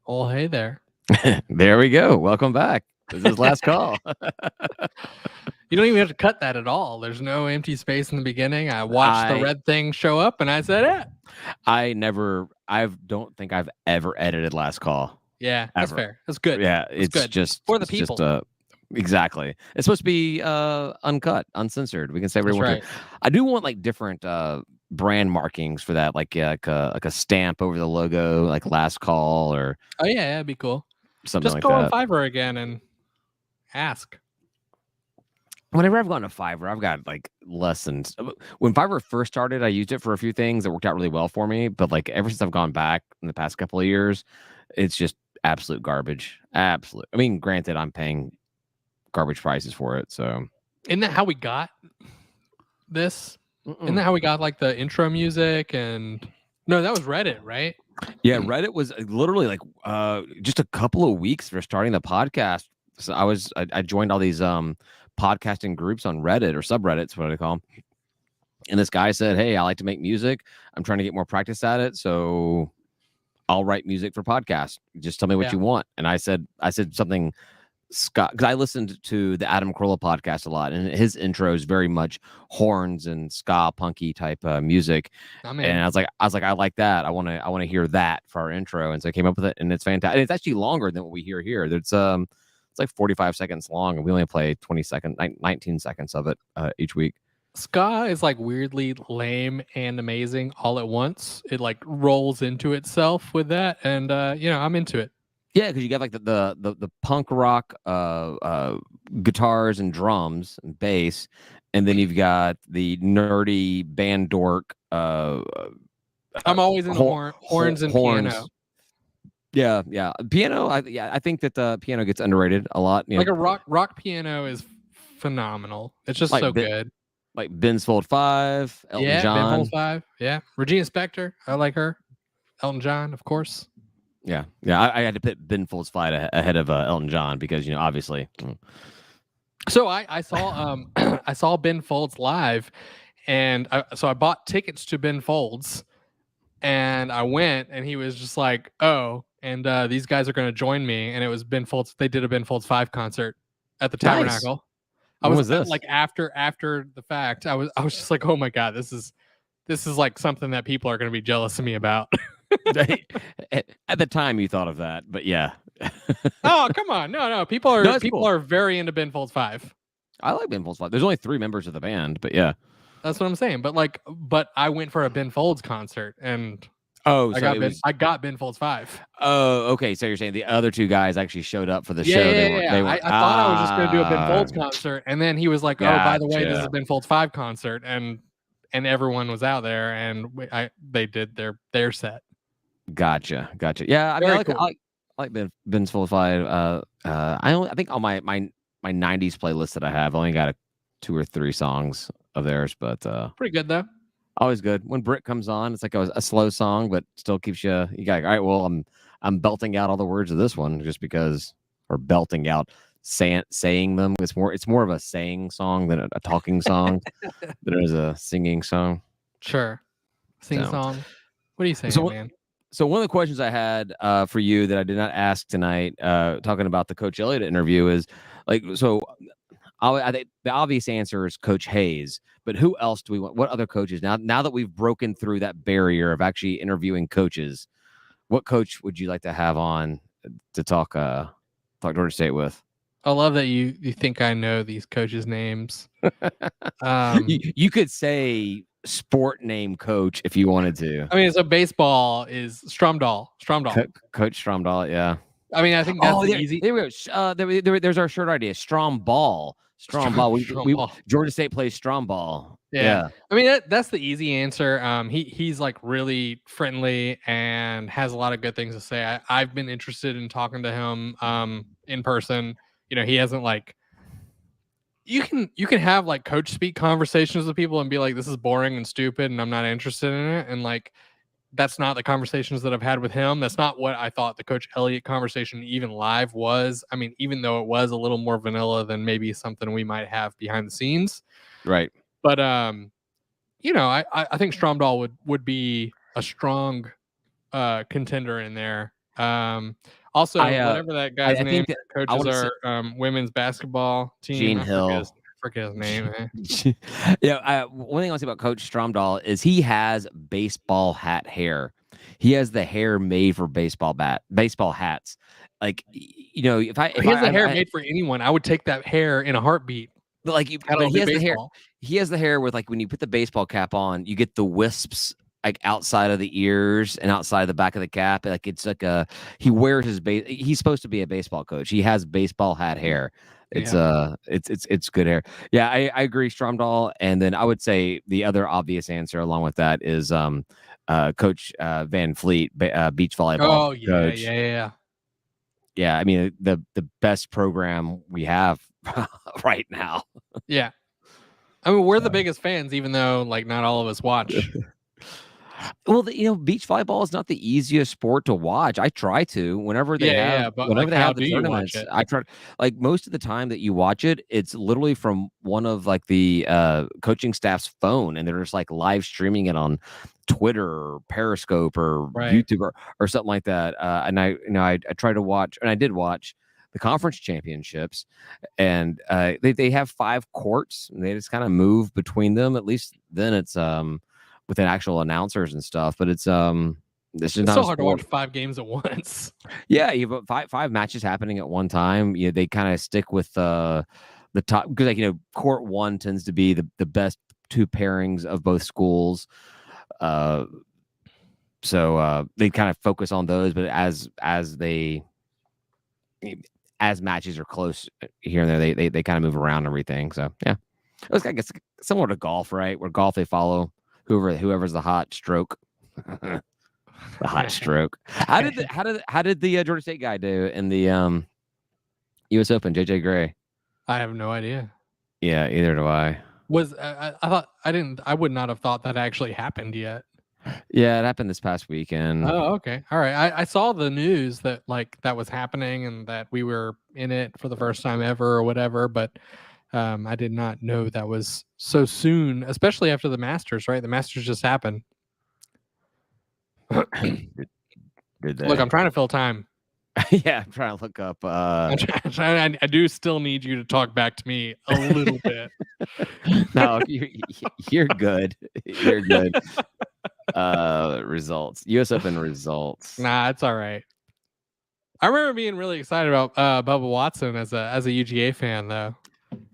Oh, hey there. There we go. Welcome back. This is last call. You don't even have to cut that at all. There's no empty space in the beginning. I watched the I red thing show up and I said, I don't think I've ever edited last call. yeah, that's Ever. fair. That's good. Yeah, That's good. For the people. Exactly. It's supposed to be uncut, uncensored. We can say whatever we That's want to. right. I do want like different brand markings for that, like like a stamp over the logo, like last call or Oh, yeah, that'd be cool. something Just like go on that. Fiverr again and ask. Whenever I've gone to Fiverr, I've got like lessons. When Fiverr first started, I used it for a few things that worked out really well for me. But like ever since I've gone back in the past couple of years, it's just absolute garbage. Absolute. I mean, granted, I'm paying garbage prices for it. So Isn't that how we got this? Isn't that how we got like the intro music? And no, that was Reddit, right? Yeah, Reddit was literally like just a couple of weeks for starting the podcast. So I joined all these podcasting groups on Reddit or subreddits, what I call them. And this guy said, "Hey, I like to make music. I'm trying to get more practice at it, so I'll write music for podcasts. Just tell me what Yeah. you want." And I said something Scott, because I listened to the Adam Carolla podcast a lot, and his intro is very much horns and ska punky type music. And I was like, I like that. I want to hear that for our intro. And so I came up with it, and it's fantastic. And it's actually longer than what we hear here. It's like 45 seconds long, and we only play 19 seconds of it each week. Ska is like weirdly lame and amazing all at once. It like rolls into itself with that, and I'm into it. Yeah, because you got like the punk rock guitars and drums and bass, and then you've got the nerdy band dork. I'm always in horns and piano. Yeah, piano. I think that piano gets underrated a lot. Like a rock piano is phenomenal. It's just so good. Like Ben's Fold 5, Elton John. Ben Fold 5. Yeah, Regina Spektor. I like her. Elton John, of course. Yeah. I had to put Ben Folds 5 ahead of Elton John because obviously. So I saw I saw Ben Folds live, and I bought tickets to Ben Folds, and I went, and he was just like, "Oh, and these guys are going to join me," and it was Ben Folds. They did a Ben Folds 5 concert at the Tabernacle. Nice. When was this? Like after the fact. I was just like, "Oh my god, this is like something that people are going to be jealous of me about." At the time, you thought of that, but yeah. Oh, come on. No. People are very into Ben Folds 5. I like Ben Folds 5. There's only 3 members of the band, but yeah. That's what I'm saying. But I went for a Ben Folds concert, and I got Ben Folds 5. Oh, okay. So you're saying the other 2 guys actually showed up for the show. Yeah. I thought I was just going to do a Ben Folds concert, and then he was like, "Oh, by the way, this is a Ben Folds 5 concert," and everyone was out there, and they did their set. Gotcha. Yeah, I mean, I like Ben's Folds 5. I think on my 90s playlist that I have, I only got 2 or 3 songs of theirs, but pretty good though. Always good. When Brick comes on, it's like a slow song, but still keeps you got, all right, well, I'm belting out all the words of this one just because, or belting out saying them. It's more of a saying song than a talking song than it is a singing song. Sure. Song. What are you saying, man? So one of the questions I had for you that I did not ask tonight, talking about the Coach Elliott interview, is like, so I think the obvious answer is Coach Hayes, but who else do we want? What other coaches now that we've broken through that barrier of actually interviewing coaches? What coach would you like to have on to talk Georgia State with? I love that you think I know these coaches' names. You could say sport name coach if you wanted to. I mean, so baseball is Stromdahl. Coach Stromdahl, yeah. I mean, I think that's easy. There we go. There's our shirt idea. Strong ball. Georgia State plays strong ball. Yeah. I mean, that's the easy answer. He's like really friendly and has a lot of good things to say. I've been interested in talking to him in person. He hasn't like. You can have like coach speak conversations with people and be like, this is boring and stupid and I'm not interested in it. And like, that's not the conversations that I've had with him. That's not what I thought the Coach Elliott conversation even live was. I mean, even though it was a little more vanilla than maybe something we might have behind the scenes. Right. But, I think Stromdahl would be a strong contender in there. Also, I whatever that guy's I name think that that I coaches want to say our women's basketball team. Gene I Hill. forget his name. Man. One thing I want to say about Coach Stromdahl is he has baseball hat hair. He has the hair made for baseball hats. Like if He has the hair I made for anyone. I would take that hair in a heartbeat. but he Do has the hair. baseball. He has the hair with like when you put the baseball cap on, you get the wisps like outside of the ears and outside the back of the cap. Like it's like he wears his base. He's supposed to be a baseball coach. He has baseball hat hair. It's Yeah. it's good hair. Yeah, I agree, Stromdahl. And then I would say the other obvious answer along with that is Coach Van Fleet, beach volleyball Oh yeah, coach. yeah, yeah. Yeah, I mean the best program we have right now. Yeah. I mean, we're the biggest fans, even though like not all of us watch. Well, beach volleyball is not the easiest sport to watch. I try to Yeah, yeah. But like, whenever they how have the do you watch tournaments. it? I try like most of the time that you watch it, it's literally from one of like the coaching staff's phone, and they're just like live streaming it on Twitter or Periscope or Right. YouTube or something like that. And I try to watch, and I did watch the conference championships, and they have 5 courts, and they just kind of move between them. At least then it's with an actual announcers and stuff, but it's this is It's not so a hard to watch sport. 5 games at once. Yeah, you have five matches happening at one time. They kind of stick with the top because court 1 tends to be the best 2 pairings of both schools. So they kind of focus on those, but as matches are close here and there, they kind of move around everything. So yeah, it was, I guess, similar to golf, right? Where golf they follow whoever's the hot stroke. The hot stroke. How did the Georgia State guy do in the U.S. Open? JJ Gray. I have no idea. Yeah, either do I. I thought I would not have thought that actually happened yet. Yeah, it happened this past weekend. Oh, okay. All right. I saw the news that like that was happening and that we were in it for the first time ever or whatever, but I did not know that was so soon, especially after the Masters, right? The Masters just happened. Did they? Look, I'm trying to fill time. Yeah, I'm trying to look up. I do still need you to talk back to me a little bit. No, you're good. You're good. Results. U.S. Open results. Nah, it's all right. I remember being really excited about Bubba Watson as a UGA fan, though.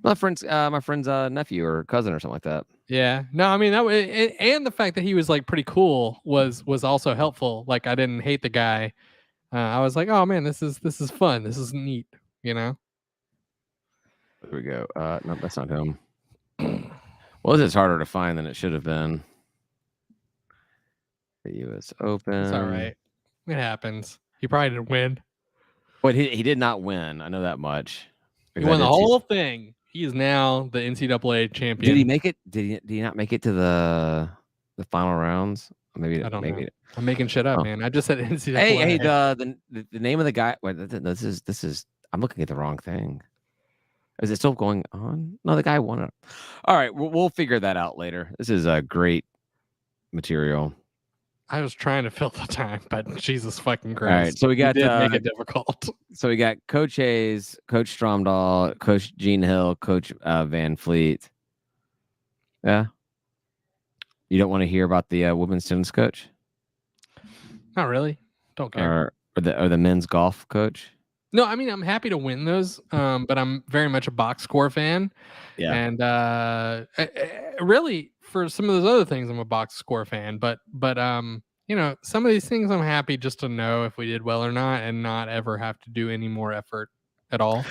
My friend's nephew or cousin or something like that. Yeah. No, I mean and the fact that he was like pretty cool was also helpful. Like I didn't hate the guy. I was like, oh man, this is fun. This is neat. There we go. No, that's not him. Well, this is harder to find than it should have been. The U.S. Open. It's all right. It happens. He probably didn't win. But he did not win. I know that much. He won the whole thing. He is now the NCAA champion. Did he make it? Did he not make it to the final rounds? Maybe I don't know. I'm making shit up, man. I just said NCAA. Hey, the name of the guy. Wait, this is. I'm looking at the wrong thing. Is it still going on? No, the guy won it. All right, we'll figure that out later. This is a great material. I was trying to fill the time, but Jesus fucking Christ! All right, so we got make it difficult. So we got Coach Hayes, Coach Stromdahl, Coach Gene Hill, Coach Van Fleet. Yeah. You don't want to hear about the women's tennis coach? Not really. Don't care. Or the men's golf coach? No, I mean I'm happy to win those, but I'm very much a box score fan. Yeah. And really for some of those other things, I'm a box score fan. But some of these things I'm happy just to know if we did well or not, and not ever have to do any more effort at all.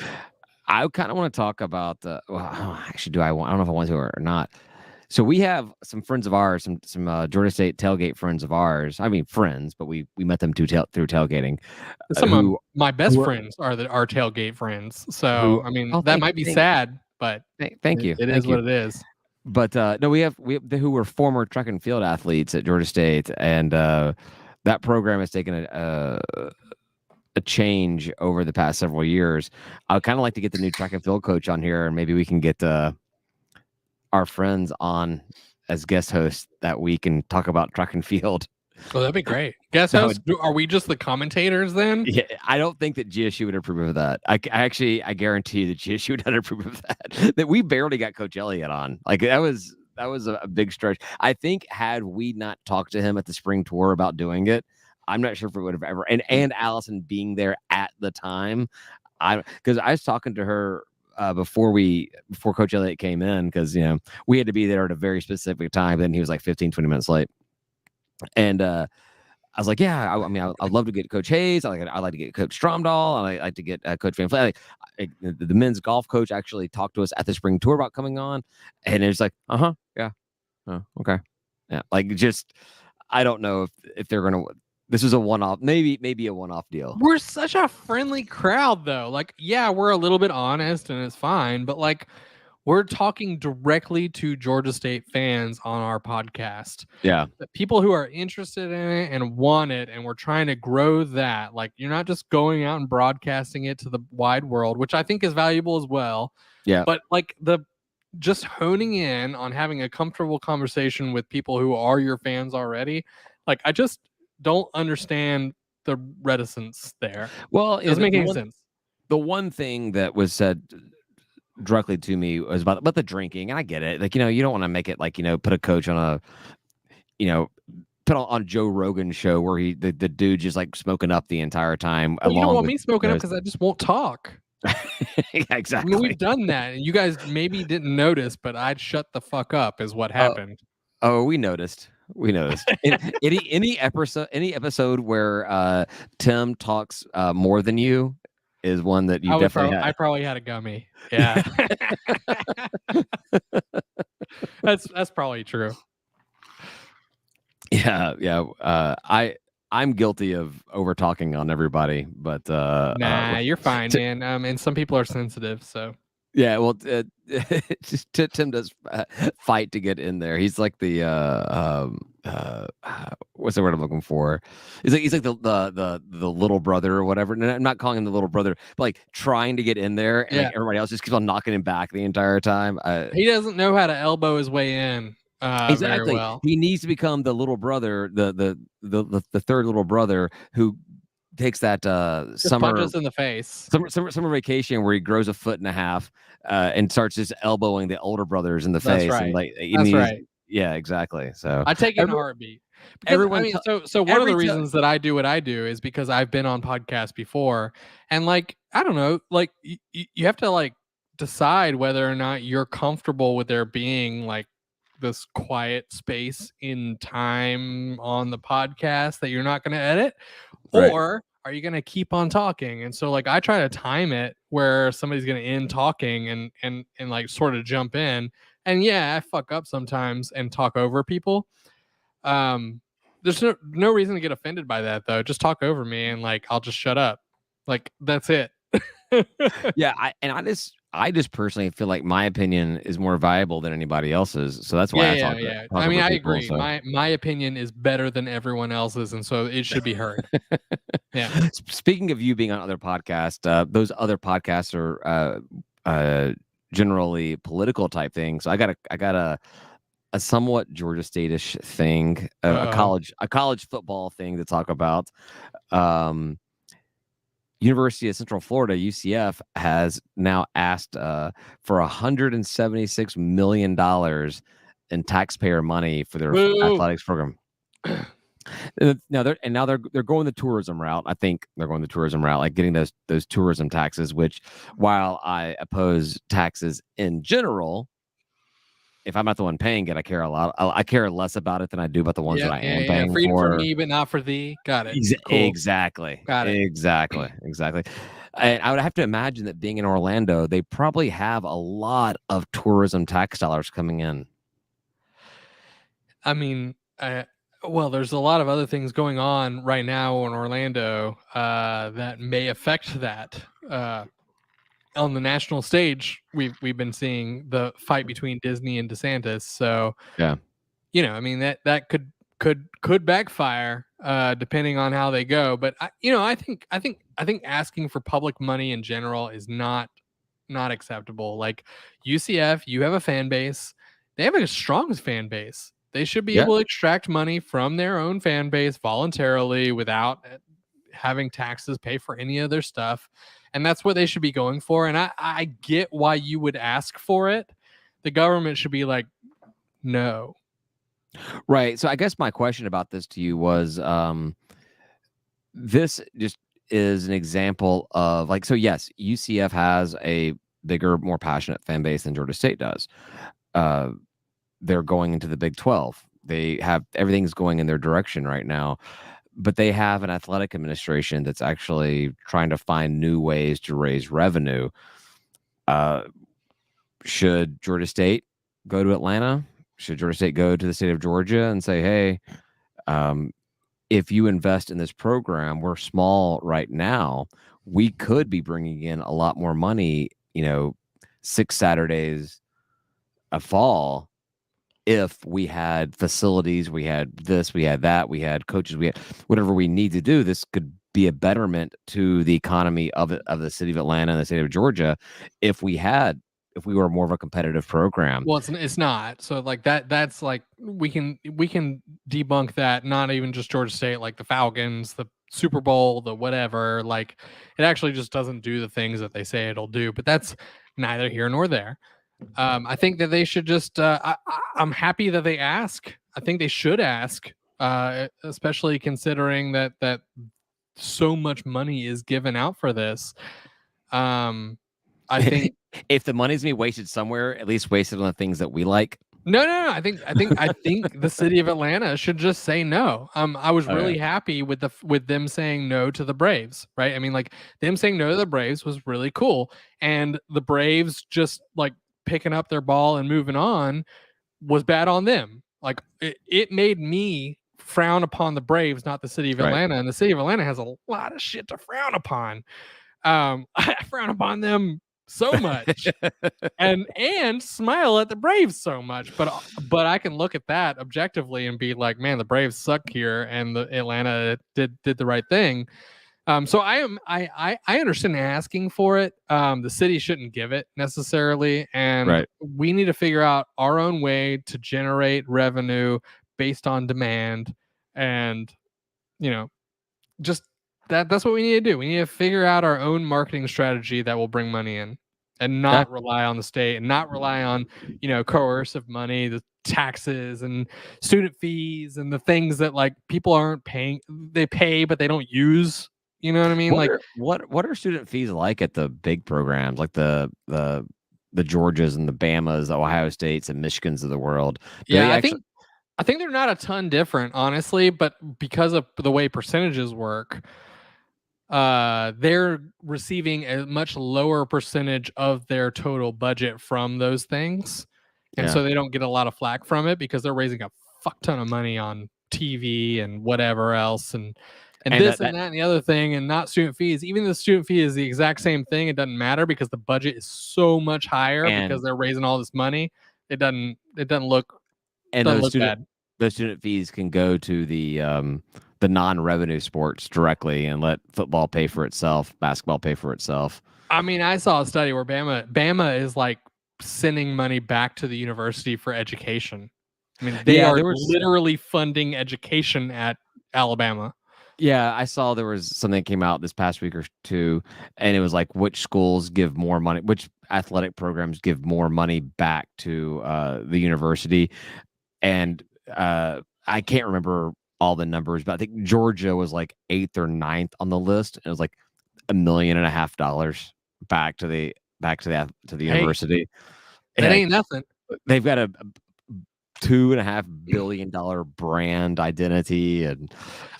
I kind of want to talk about actually, I don't know if I want to or not. So we have some friends of ours, some Georgia State tailgate friends of ours. I mean, friends, but we met them through tailgating. Some of my best friends are our tailgate friends. So I mean, that might be sad, but thank you. It is what it is. But no, we have who were former track and field athletes at Georgia State, and that program has taken a change over the past several years. I would kind of like to get the new track and field coach on here, and maybe we can get our friends on as guest hosts that week and talk about track and field. Oh, that'd be great. Guest That host? Are we just the commentators then? Yeah, I don't think that GSU would approve of that. I guarantee that GSU would not approve of that. That we barely got Coach Elliott on. Like that was a big stretch. I think had we not talked to him at the spring tour about doing it, I'm not sure if it would have ever. And Allison being there at the time, because I was talking to her before Coach Elliott came in, because we had to be there at a very specific time. Then he was like 15, 20 minutes late, and I was like, yeah, I mean, I'd love to get Coach Hayes. I'd like to get Coach Stromdahl. I'd like to get Coach Van Fleet. The men's golf coach actually talked to us at the spring tour about coming on, and it was like, yeah, oh, okay, yeah. Like, just I don't know if they're gonna. This is a one-off, maybe a one-off deal. We're such a friendly crowd, though. Like, yeah, we're a little bit honest, and it's fine, but like, we're talking directly to Georgia State fans on our podcast. Yeah. People who are interested in it and want it, and we're trying to grow that. Like, you're not just going out and broadcasting it to the wide world, which I think is valuable as well. Yeah. But like just honing in on having a comfortable conversation with people who are your fans already. Like, I just don't understand the reticence there. Well, it doesn't make any sense. The one thing that was said directly to me was about the drinking, and I get it. Like, you don't want to make it like, put a coach on put on Joe Rogan's show where the dude just like smoking up the entire time. Well, you don't want me smoking up because I just won't talk. Yeah, exactly. I mean, we've done that, and you guys maybe didn't notice, but I'd shut the fuck up is what happened. Oh, we noticed. Any episode where Tim talks more than you is one that you definitely had. I probably had a gummy. Yeah. That's probably true. Yeah. I'm guilty of over talking on everybody, but nah, you're fine, man. And some people are sensitive, so. Yeah, well, Tim does fight to get in there. He's like the what's the word I'm looking for? He's like the little brother or whatever. And I'm not calling him the little brother, but like trying to get in there, and like everybody else just keeps on knocking him back the entire time. He doesn't know how to elbow his way in. Exactly. Very well. He needs to become the little brother, the third little brother who takes that summer punches in the face summer vacation where he grows a foot and a half and starts just elbowing the older brothers in the face. Right. And like, That's right. Yeah, exactly. So I take it in a heartbeat. Because, so one of the reasons that I do what I do is because I've been on podcasts before, and like, I don't know, like you have to like decide whether or not you're comfortable with there being like this quiet space in time on the podcast that you're not going to edit, or are you going to keep on talking? And so like I try to time it where somebody's going to end talking and like sort of jump in. And yeah, I fuck up sometimes and talk over people. There's no reason to get offended by that though. Just talk over me and like I'll just shut up. Like that's it. Yeah, I just personally feel like my opinion is more valuable than anybody else's, so that's why I talk. I mean, I agree. So. My opinion is better than everyone else's, and so it should be heard. Yeah. Speaking of you being on other podcasts, those other podcasts are generally political type things. So I got a somewhat Georgia State-ish thing, a college football thing to talk about. University of Central Florida, UCF, has now asked for $176 million in taxpayer money for their athletics program. Now they're going the tourism route. I think they're going the tourism route, like getting those tourism taxes. Which, while I oppose taxes in general, if I'm not the one paying it, I care a lot. I care less about it than I do about the ones that I am paying Freedom for. For me, but not for thee. Got it. Cool. Exactly. Got it. Exactly. And I would have to imagine that being in Orlando, they probably have a lot of tourism tax dollars coming in. I mean, well, there's a lot of other things going on right now in Orlando that may affect that. On the national stage, we've been seeing the fight between Disney and DeSantis. So yeah, I mean that could backfire depending on how they go. But I think asking for public money in general is not acceptable. Like UCF, you have a fan base. They have a strong fan base. They should be Yeah. able to extract money from their own fan base voluntarily without having taxes pay for any of their stuff. And that's what they should be going for. And I get why you would ask for it. The government should be like, no. Right. So I guess my question about this to you was this just is an example of like, so yes, UCF has a bigger, more passionate fan base than Georgia State does. Uh, they're going into the Big 12. They have everything's going in their direction right now, but they have an athletic administration that's actually trying to find new ways to raise revenue. Should Georgia State go to Atlanta? Should Georgia State go to the state of Georgia and say, hey, if you invest in this program, we're small right now. We could be bringing in a lot more money, 6 Saturdays a fall if we had facilities, we had this, we had that, we had coaches, we had whatever we need to do. This could be a betterment to the economy of the city of Atlanta and the state of Georgia if we were more of a competitive program. Well, it's not. So like that's like we can debunk that. Not even just Georgia State, like the Falcons, the Super Bowl, the whatever. Like it actually just doesn't do the things that they say it'll do. But that's neither here nor there. I think that they should just. I'm happy that they ask. I think they should ask, especially considering that so much money is given out for this. I think if the money's gonna be wasted somewhere, at least waste it on the things that we like. No. I think the city of Atlanta should just say no. I was really happy with them saying no to the Braves, right? I mean, like them saying no to the Braves was really cool, and the Braves just like picking up their ball and moving on was bad on them. Like it made me frown upon the Braves, not the city of Atlanta, and the city of Atlanta has a lot of shit to frown upon. I frown upon them so much and smile at the Braves so much, but I can look at that objectively and be like, man, the Braves suck here and the Atlanta did the right thing. So I understand asking for it. The city shouldn't give it necessarily, and we need to figure out our own way to generate revenue based on demand, and just that's what we need to do. We need to figure out our own marketing strategy that will bring money in and not rely on the state and not rely on, coercive money, the taxes and student fees and the things that like people aren't paying. They pay, but they don't use. You know what I mean? What are student fees like at the big programs, like the Georgias and the Bamas, the Ohio States and Michigans of the world? I think they're not a ton different, honestly, but because of the way percentages work, they're receiving a much lower percentage of their total budget from those things. And so they don't get a lot of flack from it because they're raising a fuck ton of money on TV and whatever else and this and that and the other thing, and not student fees. Even the student fee is the exact same thing. It doesn't matter because the budget is so much higher because they're raising all this money. It doesn't look bad. Those student fees can go to the non-revenue sports directly and let football pay for itself, basketball pay for itself. I mean, I saw a study where Bama is like sending money back to the university for education. I mean, they are literally funding education at Alabama. Yeah, I saw there was something that came out this past week or two, and it was like which schools give more money, which athletic programs give more money back to the university. And I can't remember all the numbers, but I think Georgia was like 8th or 9th on the list. It was like $1.5 million back to the university. That ain't nothing. They've got a $2.5 billion brand identity, and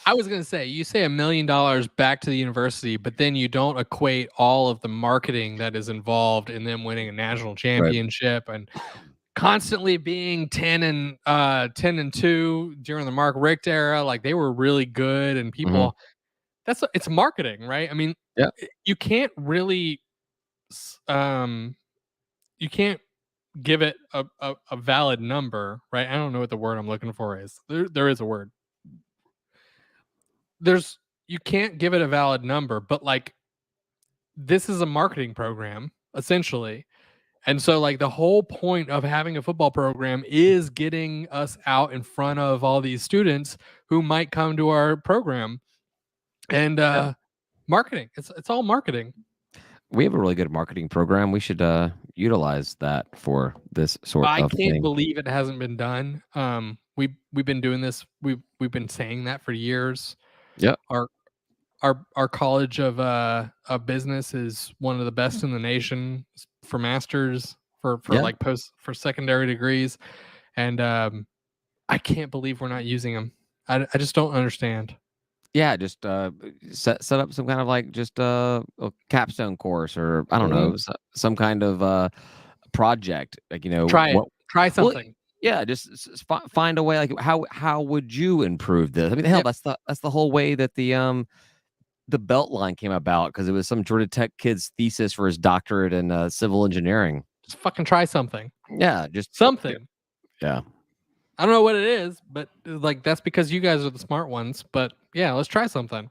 I was gonna say, you say $1 million back to the university, but then you don't equate all of the marketing that is involved in them winning a national championship and constantly being 10 and 2 during the Mark Richt era. Like they were really good, and people it's marketing, right? I mean, you can't really you can't give it a valid number, right? I don't know what the word I'm looking for is. There is a word. You can't give it a valid number, but like this is a marketing program essentially, And so, like, the whole point of having a football program is getting us out in front of all these students who might come to our program. And Yeah. marketing. It's all marketing. We have a really good marketing program. We should utilize that for this sort I of can't thing. believe it hasn't been done. We've been doing this. We've been saying that for years. Yep. Our our college of business is one of the best in the nation for masters, for Yeah. like for secondary degrees, and I can't believe we're not using them. I just don't understand. Yeah, just set up some kind of like just a capstone course, or I don't Mhm. know, some kind of project, like Try it. what. Try Well, something. yeah, just find a way. Like how would you improve this? I mean, hell, Yep. that's the whole way that the belt line came about, because it was some Georgia Tech kid's thesis for his doctorate in civil engineering. Just fucking try something. Yeah, just Something. yeah. I don't know what it is, but like that's because you guys are the smart ones. But yeah, let's try something.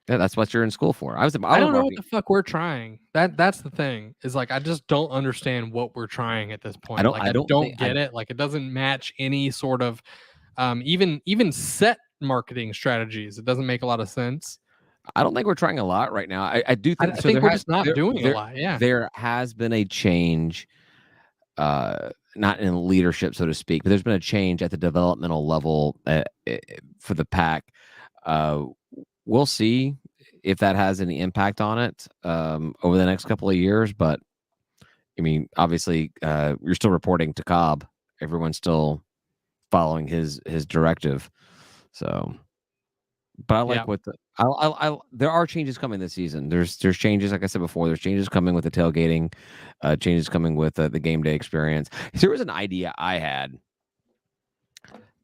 Yeah, that's what you're in school for. I I was a don't know what marketing. the fuck we're trying. That's the thing. Is like I just don't understand what we're trying at this point. Like I I don't don't think I get it. Like it doesn't match any sort of even set marketing strategies. It doesn't make a lot of sense. I don't think we're trying a lot right now. I do think I so. think we're just not doing a There lot. Yeah. there has been a change, not in leadership, so to speak, but there's been a change at the developmental level for the pack. Uh, we'll see if that has any impact on it over the next couple of years. But I mean, obviously, you're still reporting to Cobb. Everyone's still following his directive. So, but I Yeah. like what there are changes coming this season. There's changes, like I said before. There's changes coming with the tailgating, changes coming with the game day experience. There was an idea I had: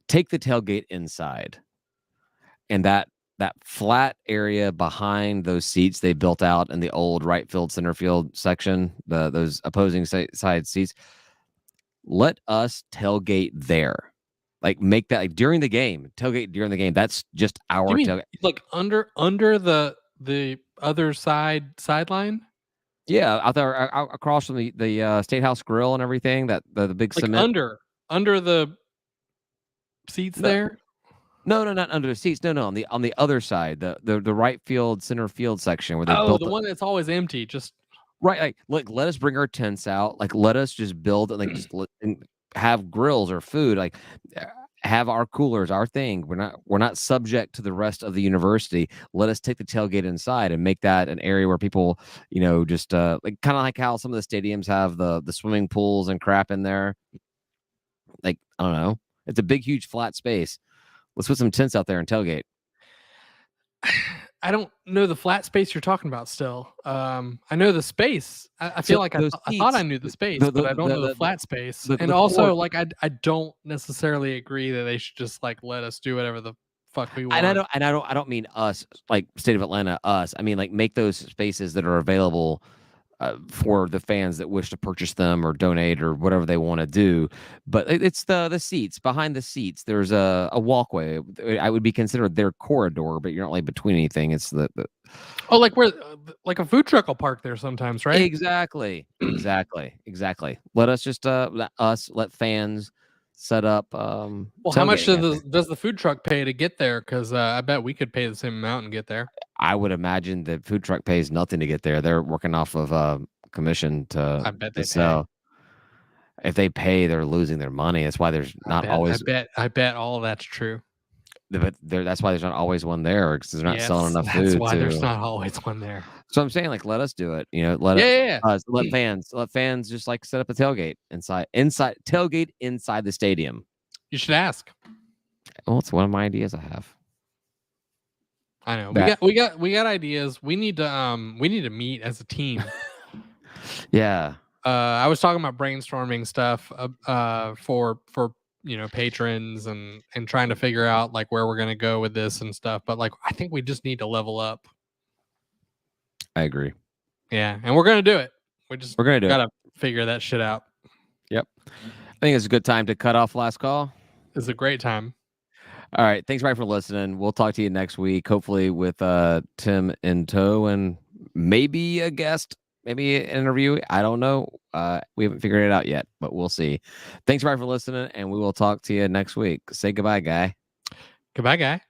take the tailgate inside, and that flat area behind those seats they built out in the old right field center field section, those opposing side seats. Let us tailgate there. Like, make that like during the game, tailgate during the game. That's just Do you our mean tailgate. like under the other sideline? Yeah, out there, across from the State House Grill and everything. That the big Like cement. under the seats No, there? no, not under the seats. No, no, on the other side, the right field, center field section where they Oh, built the one that's always empty. Just right. Like let us bring our tents out. Like, let us just build and like just and have grills or food. Like, uh, have our coolers, our thing. We're not subject to the rest of the university. Let us take the tailgate inside and make that an area where people, just like kind of like how some of the stadiums have the swimming pools and crap in there. Like, I don't know. It's a big, huge, flat space. Let's put some tents out there and tailgate. I don't know the flat space you're talking about still. I know the space. I feel So like those I thought I seats, knew the space, the but the I don't know the the flat space. the, And the core. also, like, I don't necessarily agree that they should just like let us do whatever the fuck we And want. I don't mean us, like state of Atlanta, us. I mean, like, make those spaces that are available for the fans that wish to purchase them or donate or whatever they want to do. But it's the seats, behind the seats. There's a walkway. I would be considered their corridor, but you're not like between anything. It's the Oh, like where like a food truck will park there sometimes, right? exactly. Let us just let fans set up Well, how much tailgating out there. does the food truck pay to get there? Because I bet we could pay the same amount and get there. I would imagine the food truck pays nothing to get there. They're working off of commission I bet to they pay. sell. If they pay, they're losing their money. That's why there's not always. I bet all that's true. But that's why there's not always one there, because they're not selling Yes, enough that's food why there's to. not always one there. So I'm saying, like, let us do it. Yeah, yeah, yeah. Let fans just like set up a tailgate inside the stadium. You should ask. Well, it's one of my ideas I have. I know. That We got ideas. We need to meet as a team. yeah. I was talking about brainstorming stuff for patrons and trying to figure out like where we're gonna go with this and stuff. But like I think we just need to level up. I agree. Yeah, and we're gonna do it. We're gonna do it. Gotta figure that shit out. Yep. I think it's a good time to cut off last call. It's a great time. All right. Thanks, everybody, for listening. We'll talk to you next week, hopefully with Tim in tow and maybe a guest. maybe an interview. I don't know. We haven't figured it out yet, but we'll see. Thanks, everybody, for listening, and we will talk to you next week. Say goodbye, guy. Goodbye, guy.